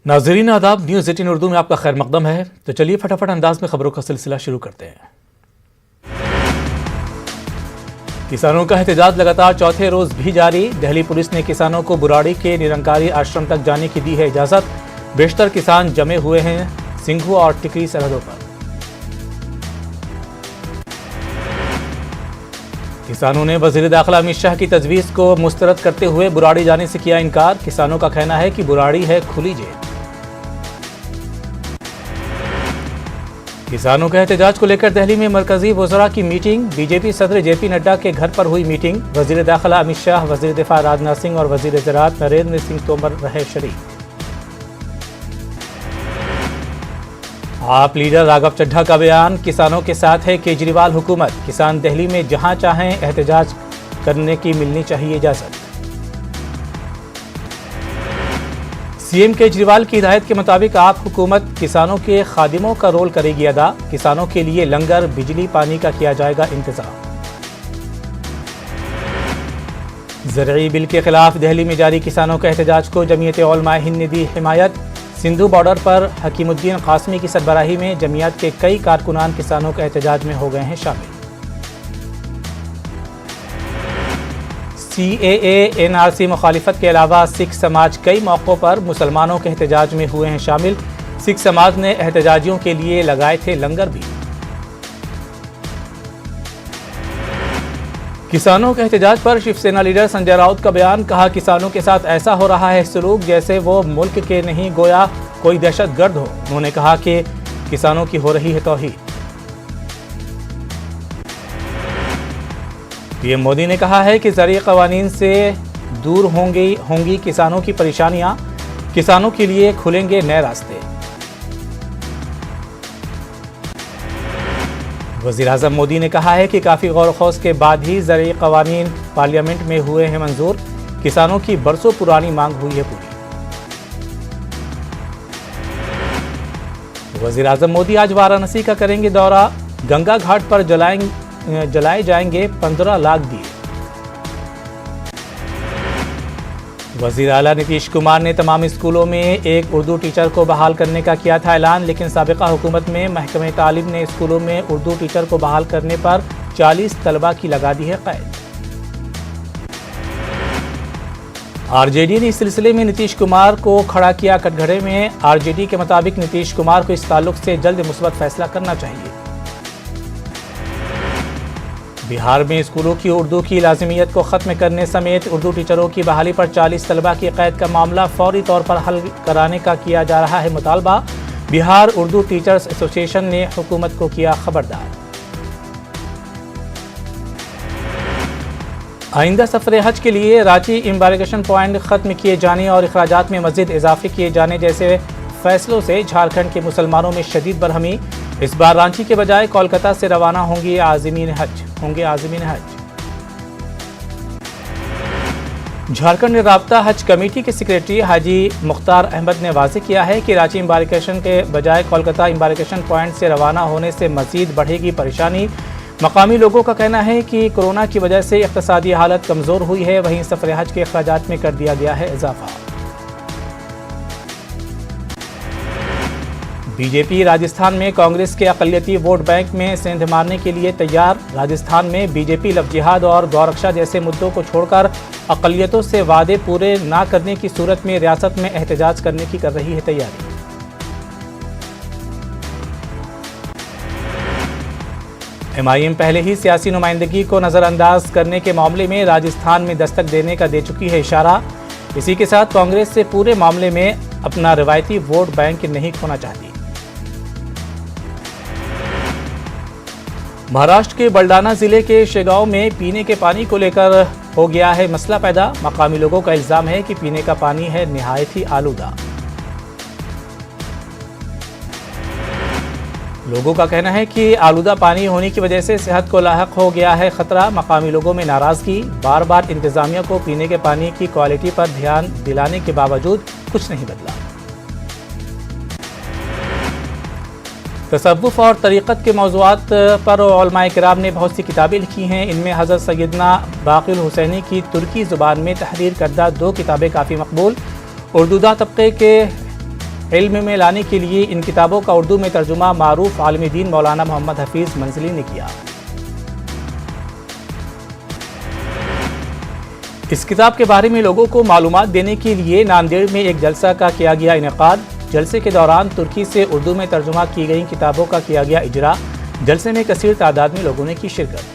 नाज़रीन आदाब, न्यूज़ 18 उर्दू में आपका खैर मकदम है। तो चलिए फटाफट अंदाज में खबरों का सिलसिला शुरू करते हैं। किसानों का एहतजाज लगातार चौथे रोज भी जारी। दिल्ली पुलिस ने किसानों को बुराड़ी के निरंकारी आश्रम तक जाने की दी है इजाजत। बेशतर किसान जमे हुए हैं सिंघू और टिकरी सरहदों पर। किसानों ने वज़ीर दाखिला अमित शाह की तजवीज़ को मुस्तरद करते हुए बुराड़ी जाने से किया इनकार। किसानों का कहना है कि बुराड़ी है खुली जेल। किसानों के एहतजाज को लेकर दिल्ली में मरकजी वज़रा की मीटिंग। बीजेपी सदर जेपी नड्डा के घर पर हुई मीटिंग। वज़ीर दाखिला अमित शाह, वज़ीर दिफा राजनाथ सिंह और वज़ीर ज़राअत नरेंद्र सिंह तोमर रहे शरीक। आप लीडर राघव चड्ढा का बयान, किसानों के साथ है केजरीवाल हुकूमत। किसान दिल्ली में जहां चाहें एहतजाज करने की मिलनी चाहिए इजाजत। सीएम केजरीवाल की हिदायत के मुताबिक आप हुकूमत किसानों के खादिमों का रोल करेगी अदा। किसानों के लिए लंगर, बिजली, पानी का किया जाएगा इंतजाम। ज़रई बिल के खिलाफ दिल्ली में जारी किसानों के एहतजाज को जमीयत उलमा हिंद ने दी हिमायत। सिंधु बॉर्डर पर हकीमुद्दीन कासमी की सरबराही में जमीयत के कई कारकुनान किसानों के एहतजाज में हो गए हैं शामिल। CAA NRC मुखालिफत के अलावा सिख समाज कई मौक़ों पर मुसलमानों के एहतजाज में हुए हैं शामिल। सिख समाज ने एहतजाजियों के लिए लगाए थे लंगर भी। किसानों के एहतजाज पर शिवसेना लीडर संजय राउत का बयान, कहा किसानों के साथ ऐसा हो रहा है सलूक जैसे वो मुल्क के नहीं गोया कोई दहशतगर्द हो। उन्होंने कहा कि किसानों की हो रही है तौहीन। पीएम मोदी ने कहा है कि ज़रई क़वानीन से दूर होंगी किसानों की परेशानियां। किसानों के लिए खुलेंगे नए रास्ते। वज़ीर आज़म मोदी ने कहा है कि काफ़ी गौर ख़ौस के बाद ही ज़रई क़वानीन पार्लियामेंट में हुए हैं मंजूर। किसानों की बरसों पुरानी मांग हुई है पूरी। वज़ीर आज़म मोदी आज वाराणसी का करेंगे दौरा। गंगा घाट पर जलाए जाएंगे 15 लाख दिए। वज़ीर आला नीतीश कुमार ने तमाम स्कूलों में एक उर्दू टीचर को बहाल करने का किया था ऐलान, लेकिन साबिक़ा हुकूमत में महकमे तालीम ने स्कूलों में उर्दू टीचर को बहाल करने पर 40 तलबा की लगा दी है कैद। आरजेडी ने इस सिलसिले में नीतीश कुमार को खड़ा किया कटघरे में। आरजेडी के मुताबिक नीतीश कुमार को इस ताल्लुक से जल्द मुस्बत फैसला करना चाहिए। बिहार में स्कूलों की उर्दू की लाजिमियत को ख़त्म करने समेत उर्दू टीचरों की बहाली पर 40 तलबा की कैद का मामला फौरी तौर पर हल कराने का किया जा रहा है मुतालबा। बिहार उर्दू टीचर्स एसोसिएशन ने हुकूमत को किया खबरदार। आइंदा सफ़र हज के लिए रांची एम्बार्केशन पॉइंट ख़त्म किए जाने और अखराजात में मज़ीद इजाफे किए जाने जैसे फैसलों से झारखंड के मुसलमानों में शदीद बरहमी। इस बार रांची के बजाय कोलकाता से रवाना होंगे आज़मीन हज। झारखंड राब्ता हज कमेटी के सेक्रेटरी हाजी मुख्तार अहमद ने वाज़ेह किया है कि रांची एम्बार्केशन के बजाय कोलकाता एम्बार्केशन पॉइंट से रवाना होने से मज़ीद बढ़ेगी परेशानी। मकामी लोगों का कहना है कि कोरोना की वजह से इक़्तिसादी हालत कमज़ोर हुई है, वहीं सफ़र हज के अखराजात में कर दिया गया है इजाफा। बीजेपी राजस्थान में कांग्रेस के अक़लियती वोट बैंक में सेंध मारने के लिए तैयार। राजस्थान में बीजेपी लव जिहाद और गौरक्षा जैसे मुद्दों को छोड़कर अक़लियतों से वादे पूरे ना करने की सूरत में रियासत में एहतजाज करने की कर रही है तैयारी। MIM पहले ही सियासी नुमाइंदगी को नज़रअंदाज करने के मामले में राजस्थान में दस्तक देने का दे चुकी है इशारा। इसी के साथ कांग्रेस से पूरे मामले में अपना रिवायती वोट बैंक नहीं खोना चाहती। महाराष्ट्र के बलडाना जिले के शेगांव में पीने के पानी को लेकर हो गया है मसला पैदा। मकामी लोगों का इल्जाम है कि पीने का पानी है निहायत ही आलूदा। लोगों का कहना है कि आलूदा पानी होने की वजह से सेहत को लाहक हो गया है खतरा। मकामी लोगों में नाराजगी। बार बार इंतजामिया को पीने के पानी की क्वालिटी पर ध्यान दिलाने के बावजूद कुछ नहीं बदला। तसव्वुफ़ और तरीक़त के मौज़ूआत पर उलमाए किराम ने बहुत सी किताबें लिखी हैं। इनमें हज़रत सैयदना बाक़िर हुसैनी की तुर्की ज़ुबान में तहरीर करदा 2 किताबें काफ़ी मकबूल। उर्दूदा तबके के علم میں لانے کے لیے ان کتابوں کا اردو میں ترجمہ معروف عالم دین مولانا محمد حفیظ منزلی نے کیا۔ اس کتاب کے بارے میں لوگوں کو معلومات دینے کے لیے ناندیڑ میں ایک جلسہ کا کیا گیا انعقاد۔ جلسے کے دوران ترکی سے اردو میں ترجمہ کی گئی کتابوں کا کیا گیا اجرا۔ جلسے میں کثیر تعداد میں لوگوں نے کی شرکت۔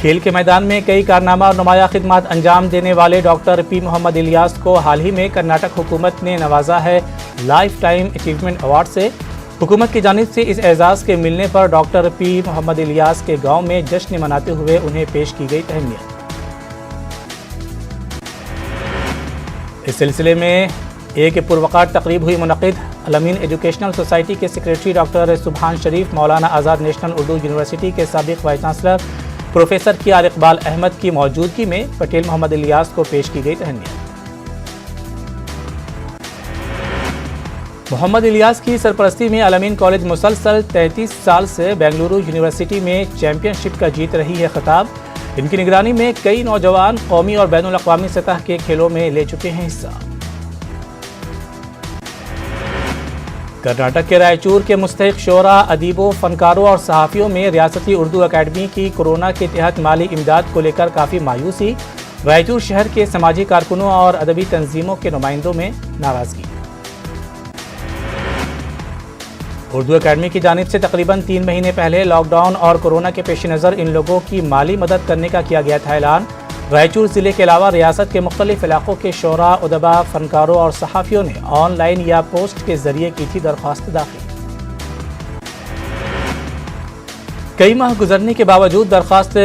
کھیل کے میدان میں کئی کارنامہ اور نمایاں خدمات انجام دینے والے ڈاکٹر پی محمد الیاس کو حال ہی میں کرناٹک حکومت نے نوازا ہے لائف ٹائم اچیومنٹ ایوارڈ سے۔ حکومت کی جانب سے اس اعزاز کے ملنے پر ڈاکٹر پی محمد الیاس کے گاؤں میں جشن مناتے ہوئے انہیں پیش کی گئی تہنیت۔ اس سلسلے میں ایک پروقار تقریب ہوئی منعقد۔ الامین ایجوکیشنل سوسائٹی کے secretary doctor Subhan Sharif, Maulana Azad national Urdu university کے سابق وائس چانسلر پروفیسر کیار اقبال احمد کی موجودگی میں پٹیل محمد الیاس کو پیش کی گئی تہنیت۔ محمد الیاس کی سرپرستی میں الامین کالج مسلسل 33 سال سے بنگلورو یونیورسٹی میں چیمپئن شپ کا جیت رہی ہے خطاب۔ ان کی نگرانی میں کئی نوجوان قومی اور بین الاقوامی سطح کے کھیلوں میں لے چکے ہیں حصہ۔ کرناٹک کے رائچور کے مستحق شعراء، ادیبوں، فنکاروں اور صحافیوں میں ریاستی اردو اکیڈمی کی کورونا کے تحت مالی امداد کو لے کر کافی مایوسی۔ رائچور شہر کے سماجی کارکنوں اور ادبی تنظیموں کے نمائندوں میں ناراضگی۔ اردو اکیڈمی کی جانب سے تقریباً 3 مہینے پہلے لاک ڈاؤن اور کورونا کے پیش نظر ان لوگوں کی مالی مدد کرنے کا کیا گیا تھا اعلان۔ رائچور ضلع کے علاوہ ریاست کے مختلف علاقوں کے شعراء، ادباء، فنکاروں اور صحافیوں نے آن لائن یا پوسٹ کے ذریعے کی تھی درخواست داخل۔ کئی ماہ گزرنے کے باوجود درخواست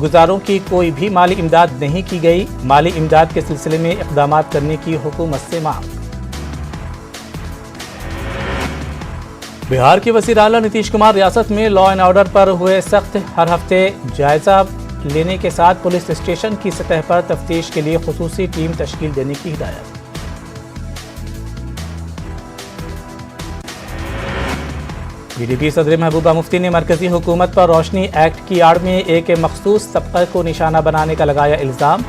گزاروں کی کوئی بھی مالی امداد نہیں کی گئی۔ مالی امداد کے سلسلے میں اقدامات کرنے کی حکومت سے مانگ۔ بہار کے وزیر اعلیٰ نتیش کمار ریاست میں لا اینڈ آرڈر پر ہوئے سخت، ہر ہفتے جائزہ لینے کے ساتھ پولیس اسٹیشن کی سطح پر تفتیش کے لیے خصوصی ٹیم تشکیل دینے کی ہدایت۔ پی ڈی پی صدر محبوبہ مفتی نے مرکزی حکومت پر روشنی ایکٹ کی آڑ میں ایک مخصوص طبقے کو نشانہ بنانے کا لگایا الزام۔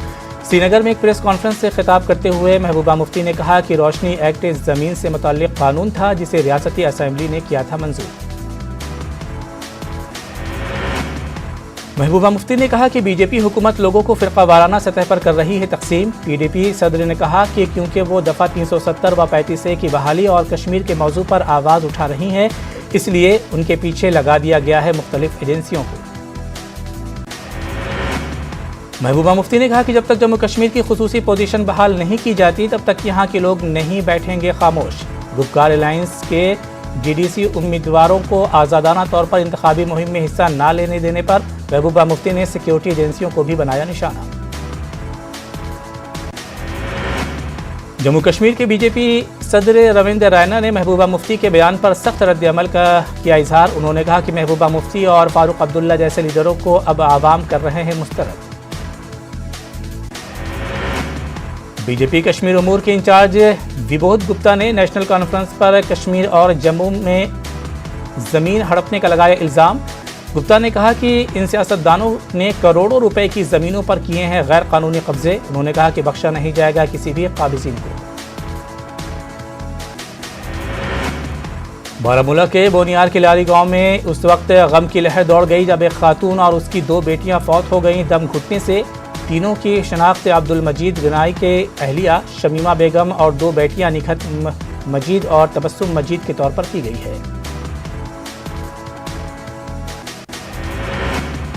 سری نگر میں ایک پریس کانفرنس سے خطاب کرتے ہوئے محبوبہ مفتی نے کہا کہ روشنی ایکٹ زمین سے متعلق قانون تھا جسے ریاستی اسمبلی نے کیا تھا منظور۔ محبوبہ مفتی نے کہا کہ بی جے پی حکومت لوگوں کو فرقہ وارانہ سطح پر کر رہی ہے تقسیم۔ پی ڈی پی صدر نے کہا کہ کیونکہ وہ دفعہ 370 و 35A کی بحالی اور کشمیر کے موضوع پر آواز اٹھا رہی ہیں، اس لیے ان کے پیچھے لگا دیا گیا ہے مختلف ایجنسیوں کو۔ محبوبہ مفتی نے کہا کہ جب تک جموں کشمیر کی خصوصی پوزیشن بحال نہیں کی جاتی تب تک یہاں کے لوگ نہیں بیٹھیں گے خاموش۔ گپکار الائنس کے ڈی ڈی سی امیدواروں کو آزادانہ طور پر انتخابی مہم میں حصہ نہ لینے دینے پر محبوبہ مفتی نے سیکیورٹی ایجنسیوں کو بھی بنایا نشانہ۔ جموں کشمیر کے بی جے پی صدر رویندر رینا نے محبوبہ مفتی کے بیان پر سخت رد عمل کا کیا اظہار۔ انہوں نے کہا کہ محبوبہ مفتی اور فاروق عبداللہ جیسے لیڈروں کو اب عوام کر رہے ہیں مسترد۔ بی جے پی کشمیر امور کے انچارج وبودھ گپتا نے نیشنل کانفرنس پر کشمیر اور جموں میں زمین ہڑپنے کا لگایا الزام۔ گپتا نے کہا کہ ان سیاستدانوں نے کروڑوں روپے کی زمینوں پر کیے ہیں غیر قانونی قبضے۔ انہوں نے کہا کہ بخشا نہیں جائے گا کسی بھی قابضین کو۔ بارہمولہ کے بونیار کلاری گاؤں میں اس وقت غم کی لہر دوڑ گئی جب ایک خاتون اور اس کی 2 بیٹیاں فوت ہو گئیں دم گھٹنے سے۔ تینوں کی شناخت عبد المجید گنائی کے اہلیہ شمیمہ بیگم اور 2 بیٹیاں نکھت مجید اور تبسم مجید کے طور پر کی گئی ہے۔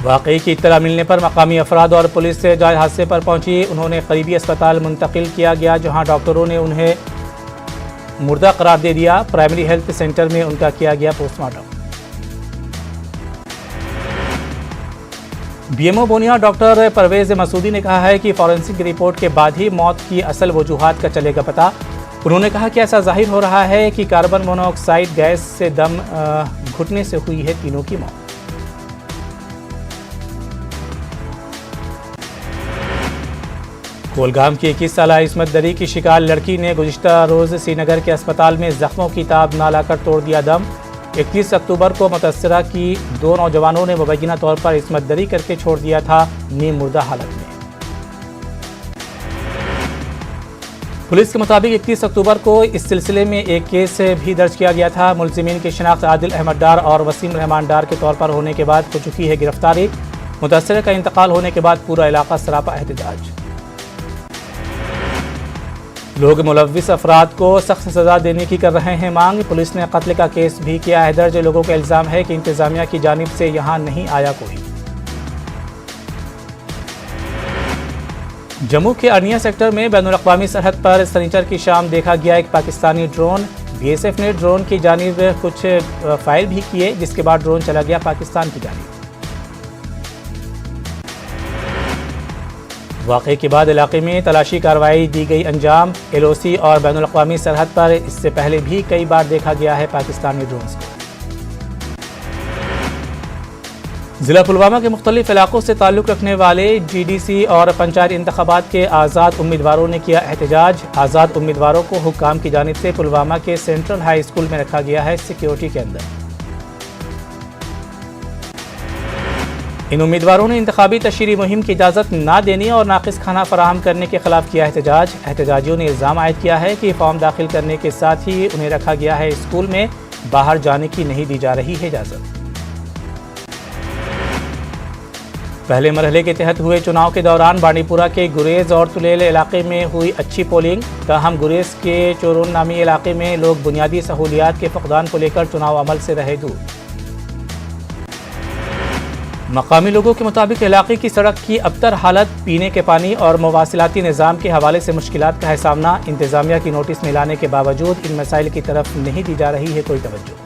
واقعے کی اطلاع ملنے پر مقامی افراد اور پولیس سے جائے حادثے پر پہنچی۔ انہوں نے قریبی اسپتال منتقل کیا گیا جہاں ڈاکٹروں نے انہیں مردہ قرار دے دیا۔ پرائمری ہیلتھ سینٹر میں ان کا کیا گیا post mortem. B M O بونیا ڈاکٹر پرویز مسعودی نے کہا ہے کہ فورنسک رپورٹ کے بعد ہی موت کی اصل وجوہات کا چلے گا پتہ۔ انہوں نے کہا کہ ایسا ظاہر ہو رہا ہے کہ کاربن مونو آکسائڈ گیس سے دم گھٹنے سے ہوئی ہے تینوں کی موت۔ کولگام کی 21 سالہ عصمت دری کی شکار لڑکی نے گزشتہ روز سری نگر کے اسپتال میں زخموں کی تاب نہ لا کر توڑ دیا دم۔ 21 اکتوبر کو متاثرہ کی 2 نوجوانوں نے مبینہ طور پر عصمت دری کر کے چھوڑ دیا تھا نیم مردہ حالت میں۔ पुलिस के मुताबिक 31 अक्टूबर को इस सिलसिले में एक केस भी दर्ज किया गया था। मुलजिमीन की शिनाख्त आदिल अहमद डार और वसीम रहमान डार के तौर पर होने के बाद हो चुकी है गिरफ्तारी। मुतासर का इंतकाल होने के बाद पूरा इलाका सरापा एहतजाज। लोग मुलव्विस अफराद को सख्त सजा देने की कर रहे हैं मांग। पुलिस ने कत्ल का केस भी किया है दर्ज। लोगों का इल्ज़ाम है कि इंतजामिया की जानिब से यहाँ नहीं आया कोई। जम्मू के अर्निया सेक्टर में बैनुल-अक़वामी सरहद पर सनीचर की शाम देखा गया एक पाकिस्तानी ड्रोन। बीएसएफ ने ड्रोन की जानिब कुछ फायर भी किए, जिसके बाद ड्रोन चला गया पाकिस्तान की जानिब। वाक़े के बाद इलाके में तलाशी कार्रवाई दी गई अंजाम। एलओसी और बैनुल-अक़वामी सरहद पर इससे पहले भी कई बार देखा गया है पाकिस्तानी ड्रोन्स को। ज़िला पुलवामा के मुख्तलिफ इलाकों से ताल्लुक़ रखने वाले जीडीसी और पंचायत इंतख़ाबात के आज़ाद उम्मीदवारों ने किया एहतजाज। आज़ाद उम्मीदवारों को हुक्काम की जानिब से पुलवामा के सेंट्रल हाई स्कूल में रखा गया है सिक्योरिटी के अंदर। इन उम्मीदवारों ने इंतखाबी तशहीरी मुहिम की इजाज़त ना देने और नाक़िस खाना फराहम करने के खिलाफ किया एहतजाज। एहतजाजियों ने इल्ज़ाम आयद किया है कि फॉर्म दाखिल करने के साथ ही उन्हें रखा गया है स्कूल में, बाहर जाने की नहीं दी जा रही है इजाज़त। पहले मरहले के तहत हुए चुनाव के दौरान बांडीपुरा के गुरेज और तुलेल इलाके में हुई अच्छी पोलिंग। ताहम गुरेज के चोरून नामी इलाके में लोग बुनियादी सहूलियात के फक़दान को लेकर चुनाव अमल से रहे दूर। मकामी लोगों के मुताबिक इलाके की सड़क की अबतर हालत, पीने के पानी और मवासिलाती निज़ाम के हवाले से मुश्किलात का है सामना। इंतज़ामिया की नोटिस मिलाने के बावजूद इन मसाइल की तरफ नहीं दी जा रही है कोई तवज्जो।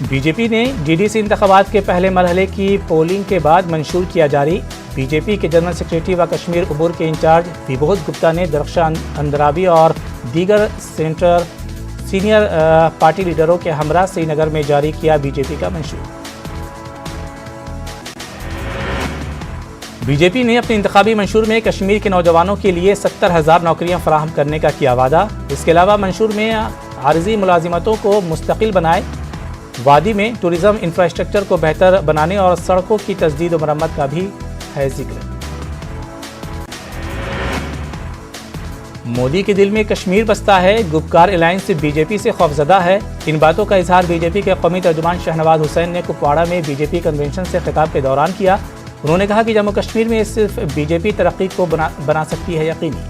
बीजेपी ने जीडीसी इंतखाबात के पहले मरहले की पोलिंग के बाद मंशूर किया जारी। बीजेपी के जनरल सेक्रेटरी व कश्मीर उमूर के इंचार्ज विबोध गुप्ता ने दरख्शा अंदराबी और दीगर सीनियर पार्टी लीडरों के हमरा श्रीनगर में जारी किया बीजेपी का मंशूर। बीजेपी ने अपने इंतखाबी मंशूर में कश्मीर के नौजवानों के लिए 70,000 नौकरियां फराहम करने का किया वादा। इसके अलावा मंशूर में आर्जी मुलाजिमतों को मुस्तकिल बनाए, वादी में टूरिज्म इंफ्रास्ट्रक्चर को बेहतर बनाने और सड़कों की तजदीद व मरम्मत का भी है जिक्र। मोदी के दिल में कश्मीर बसता है, गुपकार अलायंस बीजेपी से खौफजदा है। इन बातों का इजहार बीजेपी के कौमी तर्जुमान शहनवाज हुसैन ने कुपवाड़ा में बीजेपी कन्वेंशन से खिताब के दौरान किया। उन्होंने कहा कि जम्मू कश्मीर में सिर्फ बीजेपी तरक्की को बना सकती है यकीनी।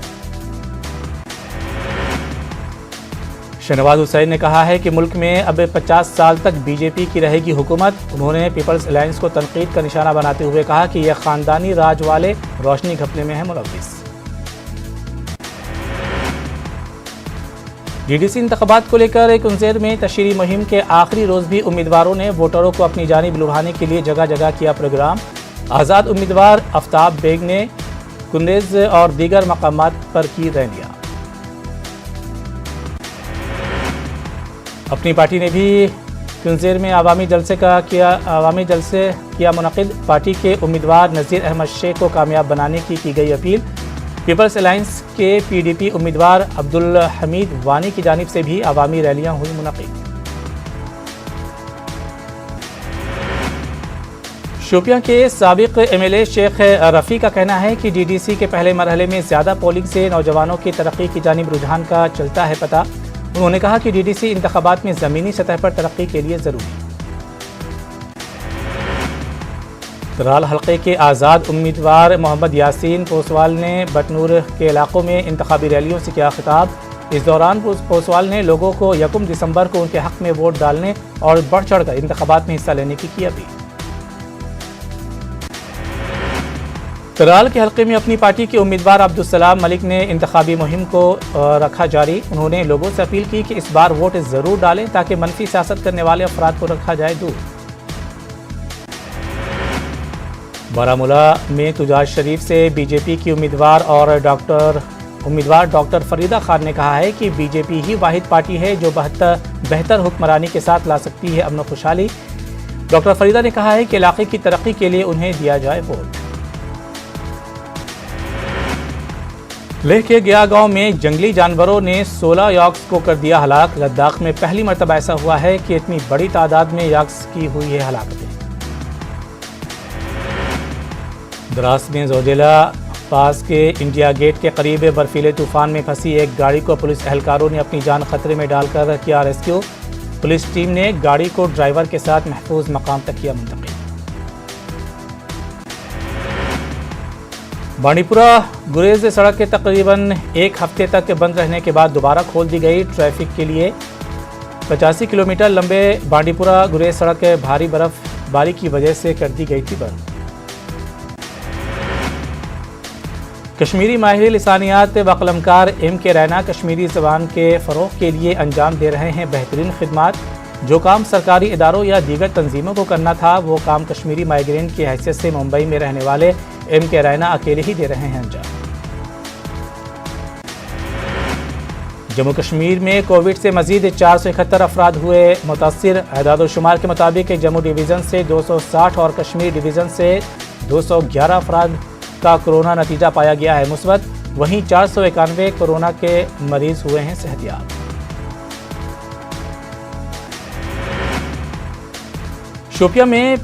शहनवाज हुसैन ने कहा है कि मुल्क में अब 50 साल तक बीजेपी की रहेगी हुकूमत। उन्होंने पीपल्स अलायंस को तनकीद का निशाना बनाते हुए कहा कि यह खानदानी राज वाले रोशनी घपले में है मुलव्विस। जीडीसी इंतखाबात को लेकर एक उनसेर में तशहीरी मुहिम के आखिरी रोज भी उम्मीदवारों ने वोटरों को अपनी जानिब लुभाने के लिए जगह जगह किया प्रोग्राम। आज़ाद उम्मीदवार आफ्ताब बेग ने कुंदेज और दीगर मकामात पर की रैलियां। अपनी पार्टी ने भी कुंजेर में आवामी जलसे किया मुनक़िद। पार्टी के उम्मीदवार नज़ीर अहमद शेख को कामयाब बनाने की गई अपील। पीपल्स अलायंस के पीडीपी उम्मीदवार अब्दुल हमीद वानी की जानिब से भी आवामी रैलियां हुई मुनक़िद। शोपियां के साबिक एमएलए शेख रफ़ी का कहना है कि डीडीसी के पहले मरहले में ज़्यादा पोलिंग से नौजवानों की तरक्की की जानिब रुझान का चलता है पता। उन्होंने कहा कि डीडीसी इंतखाबात में ज़मीनी सतह पर तरक्की के लिए ज़रूरी। तराल हल्के के आज़ाद उम्मीदवार मोहम्मद यासीन पोसवाल ने बटनूर के इलाकों में इंतखाबी रैलियों से किया खिताब। इस दौरान पोसवाल ने लोगों को 1 दिसंबर को उनके हक़ में वोट डालने और बढ़ चढ़ कर इंतखाबात में हिस्सा लेने की अपील। तराल के हल्के में अपनी पार्टी के उम्मीदवार अब्दुलसलाम मलिक ने इंतखाबी मुहिम को रखा जारी। उन्होंने लोगों से अपील की कि इस बार वोट ज़रूर डालें ताकि मनफी सियासत करने वाले अफराद को रखा जाए दूर। बारामूला में तुजाज शरीफ से बीजेपी की उम्मीदवार डॉक्टर फरीदा खान ने कहा है कि बीजेपी ही वाहिद पार्टी है जो बेहतर हुक्मरानी के साथ ला सकती है अमन खुशहाली। डॉक्टर फरीदा ने कहा है कि इलाके की तरक्की के लिए उन्हें दिया जाए वोट। लेह के गया गांव में जंगली जानवरों ने 16 याक्स को कर दिया हलाक। लद्दाख में पहली मरतबा ऐसा हुआ है कि इतनी बड़ी तादाद में याक्स की हुई है हलाकतें। द्रास में जोजिला पास के इंडिया गेट के करीब बर्फीले तूफान में फंसी एक गाड़ी को पुलिस एहलकारों ने अपनी जान खतरे में डालकर किया रेस्क्यू। पुलिस टीम ने गाड़ी को ड्राइवर के साथ महफूज मकाम तक किया मुंतकिल। बांडीपुरा गुरेज सड़क के तकरीबन एक हफ्ते तक बंद रहने के बाद दोबारा खोल दी गई। ट्रैफिक के लिए 85 किलोमीटर लंबे बांडीपुरा गुरेज सड़क भारी बर्फबारी की वजह से कर दी गई थी बंद। कश्मीरी माहिर लिसानियात व कलमकार MK रैना कश्मीरी ज़बान के फ़रोग़ के लिए अंजाम दे रहे हैं बेहतरीन खिदमात। जो काम सरकारी इदारों या दीगर तंजीमों को करना था वो काम कश्मीरी माइग्रेंट की हैसियत से मुंबई में रहने वाले MK रैना अकेले ही दे रहे हैं अंजाम। जम्मू कश्मीर में कोविड से मजीद 471 अफराद हुए मुतासिर। एदाद-ओ-शुमार के मुताबिक जम्मू डिवीज़न से 260 और कश्मीर डिवीज़न से 211 अफराद का कोरोना नतीजा पाया गया है मुस्बत। वहीं 491 कोरोना के मरीज हुए हैं सेहतियाब। शोपिया में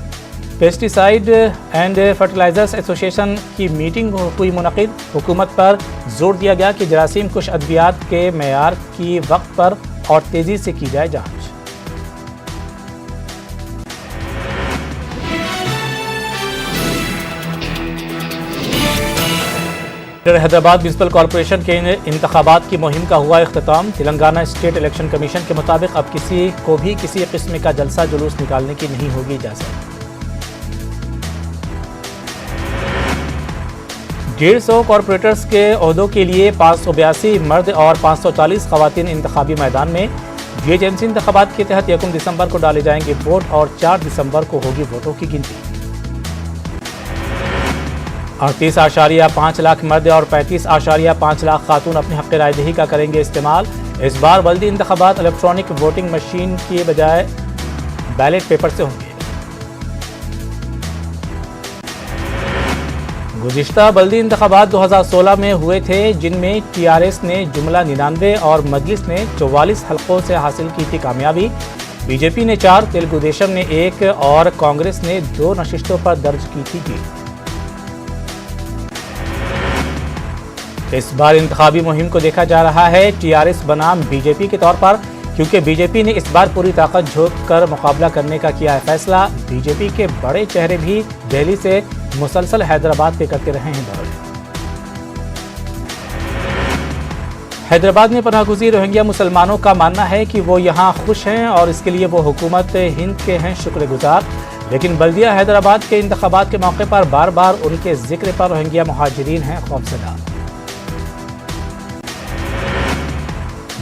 पेस्टिसाइड एंड फर्टिलाइजर्स एसोसिएशन की मीटिंग हुई मुनक़िद। हुकूमत पर जोर दिया गया कि जरासीम कुश अद्वियात के मेयार की वक्त पर और तेज़ी से की जाए जाँच। हैदराबाद म्यूनसिपल कॉरपोरेशन के इंतखाबात की मुहिम का हुआ इख्तिताम। तेलंगाना स्टेट इलेक्शन कमीशन के मुताबिक अब किसी को भी किसी किस्म का जलसा जुलूस निकालने की नहीं होगी इजाज़त। 150 कॉरपोरेटर्स के ओहदों के लिए 582 मर्द और 540 खवातीन इंतखाबी मैदान में। GHMC इंतखाबात के तहत 1 दिसंबर को डाले जाएंगे वोट और 4 दिसंबर को होगी वोटों की गिनती। 38.5 लाख मर्द और 35.5 लाख खातून अपने हक़ रायदही का करेंगे इस्तेमाल। इस बार बल्दी इंतखाबात इलेक्ट्रॉनिक वोटिंग मशीन के बजाय बैलेट पेपर से होंगे। गुज़िश्ता बल्दी इंतखाबात 2016 में हुए थे जिनमें TRS ने जुमला 99 और मजलिस ने 44 हल्कों से हासिल की थी कामयाबी। BJP ने 4, तेलुगु देशम ने 1 और कांग्रेस ने 2 नशिस्तों पर दर्ज की थी जीत। इस बार इंतखाबी मुहिम को देखा जा रहा है TRS बनाम BJP के तौर पर, क्योंकि BJP ने इस बार पूरी ताकत झोंक कर मुकाबला करने का किया है फैसला। BJP के बड़े चेहरे भी दिल्ली से मुसलसल हैदराबाद पे करते रहे हैं दौरे। हैदराबाद में पनाहगुज़ीर रोहिंग्या मुसलमानों का मानना है कि वो यहाँ खुश हैं और इसके लिए वो हुकूमत हिंद के हैं शुक्रगुजार। लेकिन बल्दिया हैदराबाद के इंतखाबात के मौके पर बार बार उनके जिक्र पर रोहिंग्या मुहाजिरीन हैं खौफजदा।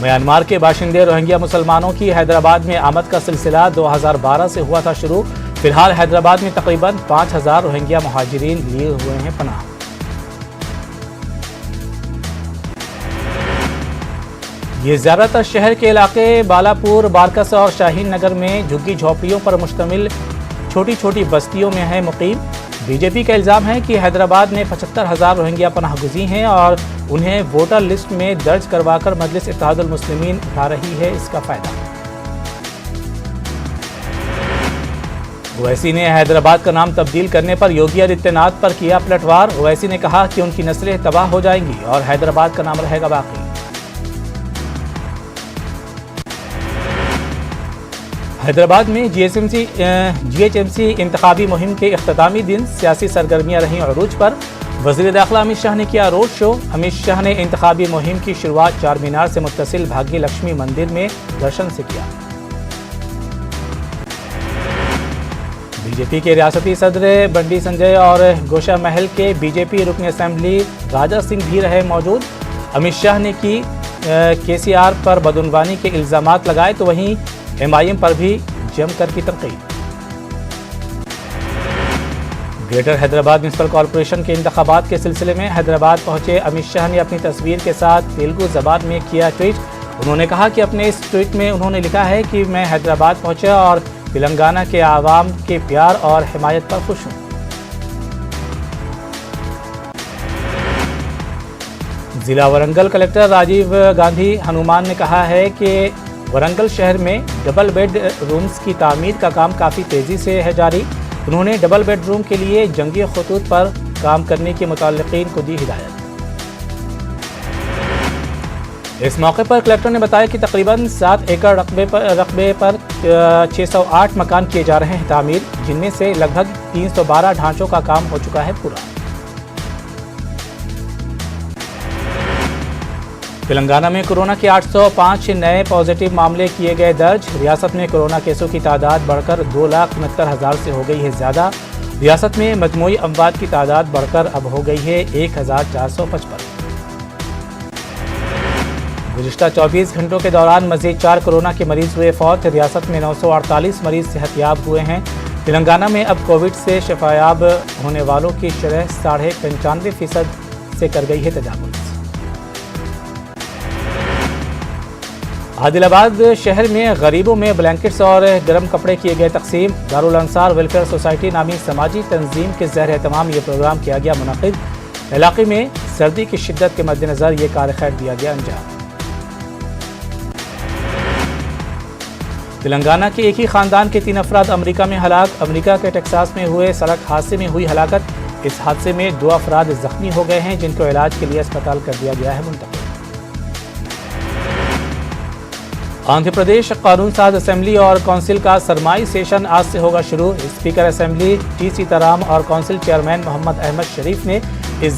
म्यांमार के बाशिंदे रोहिंग्या मुसलमानों की हैदराबाद में आमद का सिलसिला 2012 से हुआ था शुरू। फिलहाल हैदराबाद में तकरीबन 5000 रोहिंग्या मुहाजिरीन लिए हुए हैं पनाह। ये ज़्यादातर शहर के इलाके बालापुर, बारकस और शाहीन नगर में झुग्गी झोपड़ियों पर मुश्तमिल छोटी छोटी बस्तियों में है मुकीम। BJP का इल्ज़ाम है कि हैदराबाद में 75,000 रोहिंग्या पनाहगुज़ी हैं और उन्हें वोटर लिस्ट में दर्ज करवाकर मजलिस इत्तेहादुल मुस्लिमीन उठा रही है इसका फ़ायदा। ओवैसी ने हैदराबाद का नाम तब्दील करने पर योगी आदित्यनाथ पर किया पलटवार। ओवैसी ने कहा कि उनकी नस्लें तबाह हो जाएंगी और हैदराबाद का नाम रहेगा बाकी। हैदराबाद में GHMC इंतखाबी मुहिम के इख्तितामी दिन सियासी सरगर्मियां रहीं अरूज पर। वज़ीर दाखिला अमित शाह ने किया रोड शो। अमित शाह ने इंतखाबी मुहिम की शुरुआत चार मीनार से मुत्तसिल भाग्य लक्ष्मी मंदिर में दर्शन से किया। BJP के रियासती सदर बंडी संजय और गोशा महल के BJP रुकन असेंबली राजा सिंह भी रहे मौजूद। अमित शाह ने की KCR पर बदउनवानी के इल्ज़ामात लगाए तो वहीं MIM पर भी जमकर की तनकीद। ग्रेटर हैदराबाद म्यूनसिपल कॉरपोरेशन के इंतखाबात के सिलसिले में हैदराबाद पहुंचे अमित शाह ने अपनी तस्वीर के साथ तेलुगु ज़बान में किया ट्वीट। उन्होंने कहा कि अपने इस ट्वीट में उन्होंने लिखा है कि मैं हैदराबाद पहुंचा और तेलंगाना के आवाम के प्यार और हिमायत पर खुश हूं। जिला वरंगल कलेक्टर राजीव गांधी हनुमान ने कहा है कि वरंगल शहर में डबल बेड रूम्स की तामीर का काम काफ़ी तेज़ी से है जारी। उन्होंने डबल बेडरूम के लिए जंगी खतूत पर کام کرنے کی متعلقین کو دی ہدایت۔ اس موقع پر کلکٹر نے بتایا کہ تقریباً 7 ایکڑ رقبے پر 608 مکان کیے جا رہے ہیں تعمیر، جن میں سے لگ بھگ 312 ڈھانچوں کا کام ہو چکا ہے پورا۔ تلنگانہ میں کورونا کے 805 نئے پازیٹیو معاملے کیے گئے درج۔ ریاست میں کورونا کیسوں کی تعداد بڑھ کر 2,69,000 سے ہو گئی ہے زیادہ۔ ریاست میں مجموعی اموات کی تعداد بڑھ کر اب ہو گئی ہے 1,455۔ گزشتہ 24 گھنٹوں کے دوران مزید 4 کورونا کے مریض ہوئے فوت۔ ریاست میں 948 مریض صحت یاب ہوئے ہیں۔ تلنگانہ میں اب کووڈ سے شفا یاب ہونے والوں کی شرح 95.5% سے کر گئی ہے تجاوز۔ عادل آباد شہر میں غریبوں میں بلینکٹس اور گرم کپڑے کیے گئے تقسیم۔ دارالانصار ویلفیئر سوسائٹی نامی سماجی تنظیم کے زیر اہتمام یہ پروگرام کیا گیا منعقد۔ علاقے میں سردی کی شدت کے مد نظر یہ کار خیر دیا گیا انجام۔ تلنگانہ کے ایک ہی خاندان کے 3 افراد امریکہ میں ہلاک۔ امریکہ کے ٹیکساس میں ہوئے سڑک حادثے میں ہوئی ہلاکت۔ اس حادثے میں 2 افراد زخمی ہو گئے ہیں، جن کو علاج کے لیے اسپتال کر دیا گیا ہے منتقل۔ آندھرا پردیش قانون ساز اسمبلی اور کونسل کا سرمائی سیشن آج سے ہوگا شروع۔ اسپیکر اسمبلی ٹی سیتارام اور کونسل چیئرمین محمد احمد شریف نے اس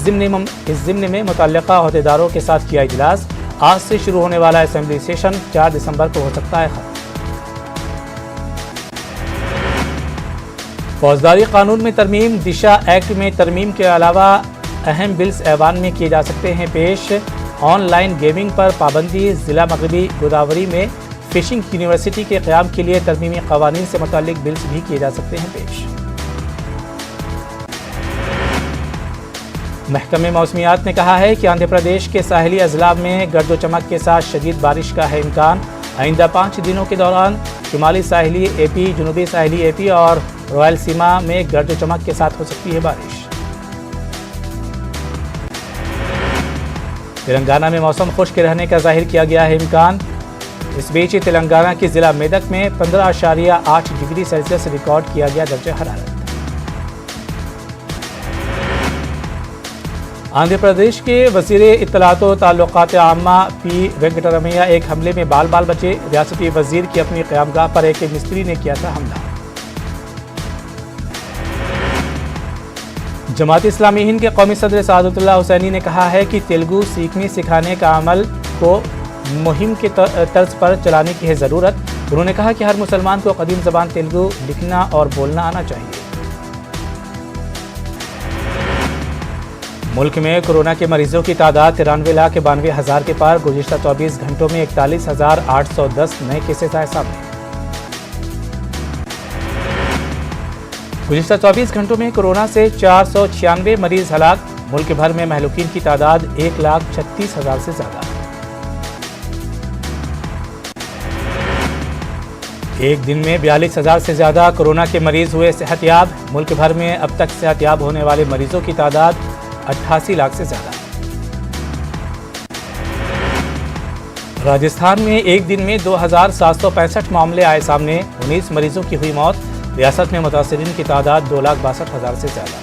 ضمن میں متعلقہ عہدیداروں کے ساتھ کیا اجلاس۔ آج سے شروع ہونے والا اسمبلی سیشن 4 دسمبر کو ہو سکتا ہے ختم۔ فوجداری قانون میں ترمیم۔ دشا ایکٹ میں ترمیم کے علاوہ اہم بلز ایوان میں کیے جا سکتے ہیں پیش۔ آن لائن گیمنگ پر پابندی۔ ضلع مغربی گوداوری میں فشنگ یونیورسٹی کے قیام کے لیے ترمیمی قوانین سے متعلق بلز بھی کیے جا سکتے ہیں پیش۔ محکمہ موسمیات نے کہا ہے کہ آندھرا پردیش کے ساحلی اضلاع میں گرد و چمک کے ساتھ شدید بارش کا ہے امکان۔ آئندہ 5 دنوں کے دوران شمالی ساحلی اے پی، جنوبی ساحلی اے پی اور رائل سیما میں گرد و چمک کے ساتھ ہو سکتی ہے بارش۔ تلنگانہ میں موسم خشک رہنے کا ظاہر کیا گیا ہے امکان۔ اس بیچ تلنگانہ کے ضلع میدک میں 15.8 ڈگری سیلسیس ریکارڈ کیا گیا درجہ حرارت۔ آندھرا پردیش کے وزیر اطلاعات و تعلقات عامہ پی وینکٹرمیا ایک حملے میں بال بچے۔ ریاستی وزیر کی اپنی قیامگاہ پر ایک مستری نے کیا تھا حملہ۔ جماعت اسلامی ہند کے قومی صدر سعادت اللہ حسینی نے کہا ہے کہ تیلگو سیکھنے سکھانے کا عمل کو مہم کے طرز پر چلانے کی ہے ضرورت۔ انہوں نے کہا کہ ہر مسلمان کو قدیم زبان تیلگو لکھنا اور بولنا آنا چاہیے۔ ملک میں کورونا کے مریضوں کی تعداد 93,92,000 کے پار۔ گزشتہ 24 گھنٹوں میں 41,810 نئے کیسز آئے سامنے۔ گزشتہ 24 گھنٹوں میں کورونا سے 496 مریض ہلاک۔ ملک بھر میں مہلوکین کی تعداد 1,36,000 سے زیادہ۔ ایک دن میں 42,000 سے زیادہ کورونا کے مریض ہوئے صحت یاب۔ ملک بھر میں اب تک صحت یاب ہونے والے مریضوں کی تعداد 88 لاکھ سے زیادہ۔ راجستھان میں ایک دن میں 2,765 معاملے آئے سامنے۔ 19 مریضوں کی ہوئی موت۔ ریاست میں متاثرین کی تعداد 2,62,000 سے زیادہ۔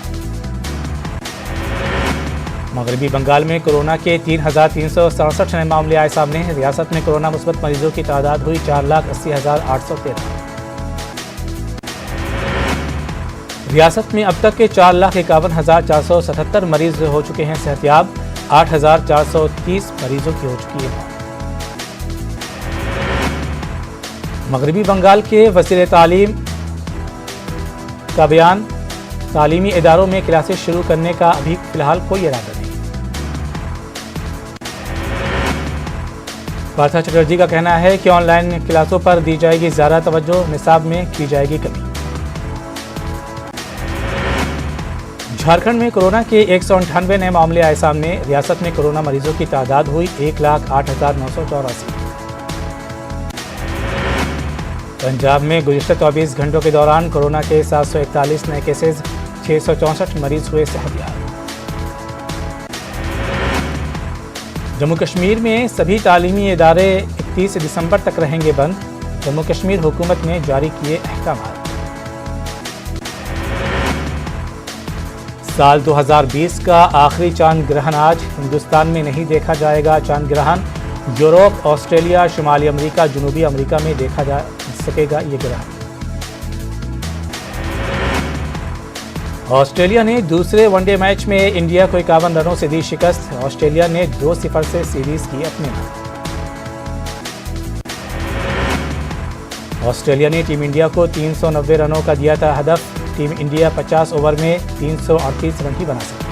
مغربی بنگال میں کورونا کے 3,367 نئے معاملے آئے سامنے۔ ریاست میں کورونا مثبت مریضوں کی تعداد ہوئی 4,80,813۔ ریاست میں اب تک کے 4,51,477 مریض ہو چکے ہیں صحت یاب۔ 8,430 مریضوں کی ہو چکی ہے موت۔ مغربی بنگال کے وزیر تعلیم کا بیان۔ تعلیمی اداروں میں کلاسز شروع کرنے کا ابھی فی الحال کوئی ارادہ نہیں۔ پارتھا چٹرجی کا کہنا ہے کہ آن لائن کلاسوں پر دی جائے گی زیادہ توجہ، نصاب میں کی جائے گی کمی۔ جھارکھنڈ میں کورونا کے 198 نئے معاملے آئے سامنے۔ ریاست میں کورونا مریضوں کی تعداد ہوئی 1,08,984۔ پنجاب میں گزشتہ 24 گھنٹوں کے دوران کورونا کے 741 نئے کیسز، 664 مریض ہوئے صحت یاب۔ جموں کشمیر میں سبھی تعلیمی ادارے 31 دسمبر تک رہیں گے بند۔ جموں کشمیر حکومت نے جاری کیے احکامات۔ سال 2020 کا آخری چاند گرہن آج ہندوستان میں نہیں دیکھا جائے گا. چاند گرہن یورپ، آسٹریلیا، شمالی امریکہ، جنوبی امریکہ میں دیکھا جا سکے گا. یہ گرہن آسٹریلیا نے دوسرے ون ڈے میچ میں انڈیا کو 51 رنوں سے دی شکست. آسٹریلیا نے 2-0 سے سیریز کی اپنے نام. آسٹریلیا نے ٹیم انڈیا کو 390 رنوں کا دیا تھا ہدف. ٹیم انڈیا 50 اوور میں 338 رن ہی بنا سکی.